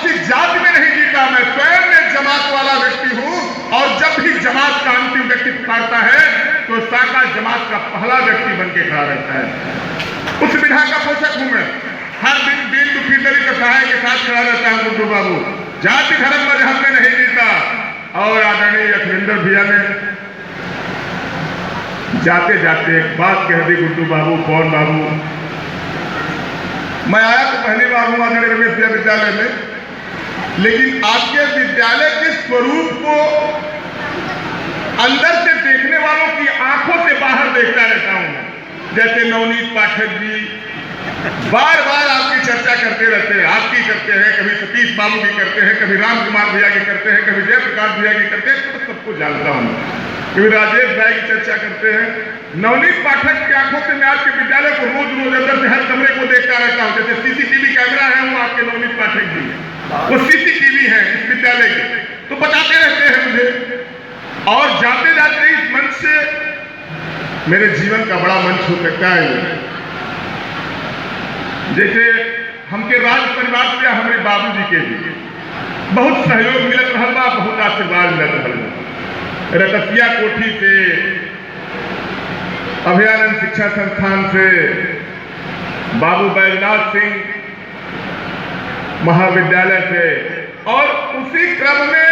किसी जाति में नहीं जीता, मैं स्वयं में जमात वाला व्यक्ति हूं। और जब भी जमात का अंतिम व्यक्ति पुकारता है तो साका जमात का पहला व्यक्ति बन के खड़ा रहता है। उस विधा का पोषक हूं मैं। हर दिन दीन दुखी दलित असहाय के साथ खड़ा रहता है गुड्डू बाबू। जाति धर्म मजहब में नहीं जीता। और आदरणीय अखिलेंद्र भैया ने जाते जाते एक बात कह दी, गुड्डू बाबू, कौन बाबू, मैं आया तो पहली बार हूं आदरणीय रमेश भैया विद्यालय में, लेकिन आपके विद्यालय के स्वरूप को अंदर से देखने वालों की आंखों से बाहर देखता रहता हूं मैं। जैसे नवनीत पाठक जी बार बार आपकी चर्चा करते रहते हैं, आपकी करते हैं, कभी सतीश बाबू की करते हैं, कभी राम कुमार भैया की करते हैं, कभी जयप्रकाश भैया की करते हैं, तो सबको जानता हूं। कभी राजेश भाई की चर्चा करते हैं। नवनीत पाठक की आंखों से मैं आपके विद्यालय को रोज रोज अंदर से हर कमरे को देखता रहता हूं। जैसे सीसीटीवी कैमरा है वो आपके नवनीत पाठक जी, वो सीसीटीवी है इस विद्यालय के, तो बताते रहते हैं मुझे। और जाते जाते इस मंच से मेरे जीवन का बड़ा मंच हो सकता है। जैसे हमके राज परिवार से हमारे बाबूजी के भी बहुत सहयोग मिलत रहल बा, बहुत आशीर्वाद मिलत रहल बा। रतसिया कोठी से, अभयानंद शिक्षा संस्थान से, बाबू बैजनाथ सिंह महाविद्यालय से, और उसी क्रम में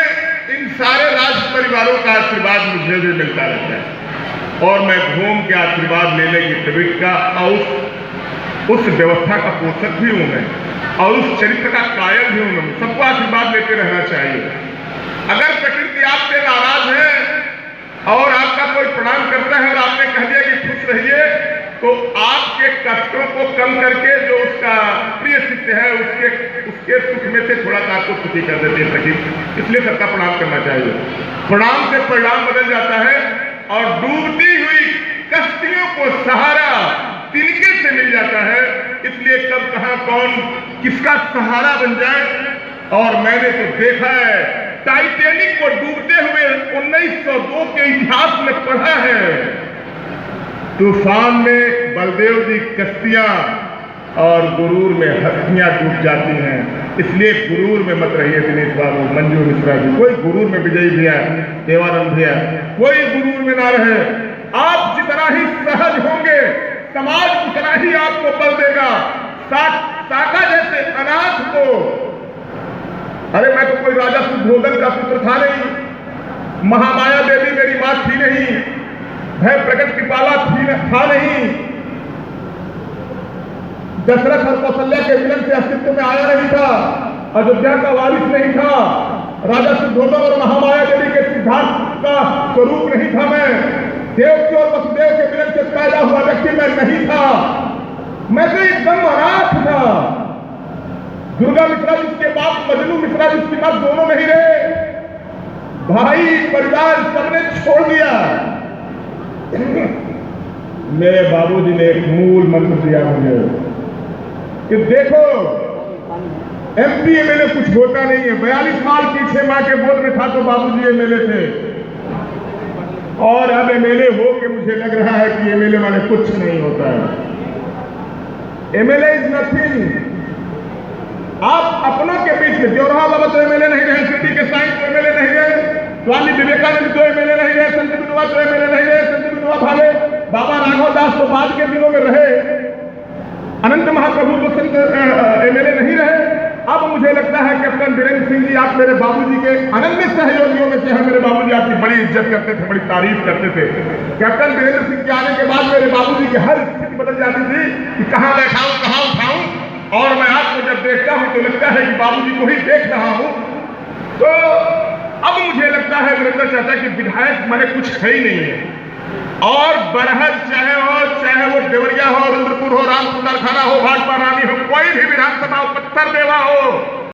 इन सारे राज परिवारों का आशीर्वाद मुझे भी मिलता रहता है। और मैं घूम के आशीर्वाद लेने की तबीयत का और उस व्यवस्था का पोषक भी हूं मैं, और उस चरित्र का कायल भी हूं मैं। सबको आशीर्वाद लेते रहना चाहिए। अगर प्रकृति आपसे नाराज है और आपका कोई प्रणाम करता है और आपने कह दिया कि खुश रहिए, तो आपके कष्टों को कम करके जो उसका प्रिय शिष्य है उसके सुख में से थोड़ा सा आपको सुखी कर देते हैं प्रकृति। इसलिए सबका प्रणाम करना चाहिए। प्रणाम से परिणाम बदल जाता है और डूबती हुई कश्तियों को सहारा तिनके से मिल जाता है। इसलिए कब कहां कौन किसका सहारा बन जाए। और मैंने तो देखा है टाइटैनिक को डूबते हुए 1902 के इतिहास में पढ़ा है। तूफान में बलदेव जी कश्तियां और गुरूर में हस्तियां टूट जाती हैं। इसलिए गुरूर में मत रहिए दिनेश बाबू, मंजू मिश्रा जी, कोई गुरूर में विजयी भैया, देवानंद भैया, कोई गुरूर में ना रहे। आप जितना ही सहज होंगे समाज उतना ही आपको बल देगा। साका जैसे अनाथ को, अरे मैं तो कोई राजा सुधोधन का पुत्र था नहीं, महामाया देवी मेरी मां थी नहीं, भय प्रकट कृपाला था नहीं, दशरथ और कौशल्या के मिलन से अस्तित्व में आया नहीं था, अयोध्या का वारिस नहीं था, राजा सुधोधन और महामाया देवी के सिद्धार्थ का स्वरूप नहीं था मैं, देवकी और वसुदेव के मिलन से पैदा हुआ व्यक्ति मैं नहीं था। मैं तो एकदम अनाथ था। दुर्गा मिश्रा जिसके बाप मजनू मिश्रा जिसकी मां दोनों नहीं रहे, भाई परिवार सबने छोड़ दिया। मेरे बाबूजी ने एक मूल मंत्र दिया मुझे कि देखो एमपी एमएलए कुछ होता नहीं है। 42 साल पीछे मां के गोद में था तो बाबूजी एमएलए थे, और अब एमएलए हो के मुझे लग रहा है कि एमएलए माने कुछ नहीं होता है। MLA is nothing. आप अपनों के बीच में, जोरहा बाबा तो एमएलए नहीं रहे, सिटी के साइंस तो एमएलए नहीं रहे, स्वामी विवेकानंद तो एमएलए नहीं रहे, संत विनोबा तो एमएलए नहीं रहे, संत विनोबा भाले, बाबा राघव दास तो बाद के दिनों में रहे, अनंत महाप्रभु तो संत एमएलए नहीं रहे। अब मुझे लगता है कैप्टन वीरेंद्र सिंह जी आप मेरे बाबूजी के अनन्य सहयोगियों में से हैं। मेरे बाबूजी आपकी बड़ी इज्जत करते थे, बड़ी तारीफ करते थे। कैप्टन वीरेंद्र सिंह के आने के बाद मेरे बाबूजी की हर स्थिति बदल जाती थी कि कहां बैठाऊं, कहां उठाऊं। और मैं आपको जब देखता हूं तो लगता है कि बाबूजी को ही देख रहा हूं। तो अब मुझे लगता है वीरेंद्र चाचा कि विधायक माने कुछ है ही नहीं है। और बरहद चाहे वो देवरिया हो, रुद्रपुर हो, रामकुंडा खाना हो, भाजपा रानी हो, कोई भी विधानसभा पत्थर देवा हो,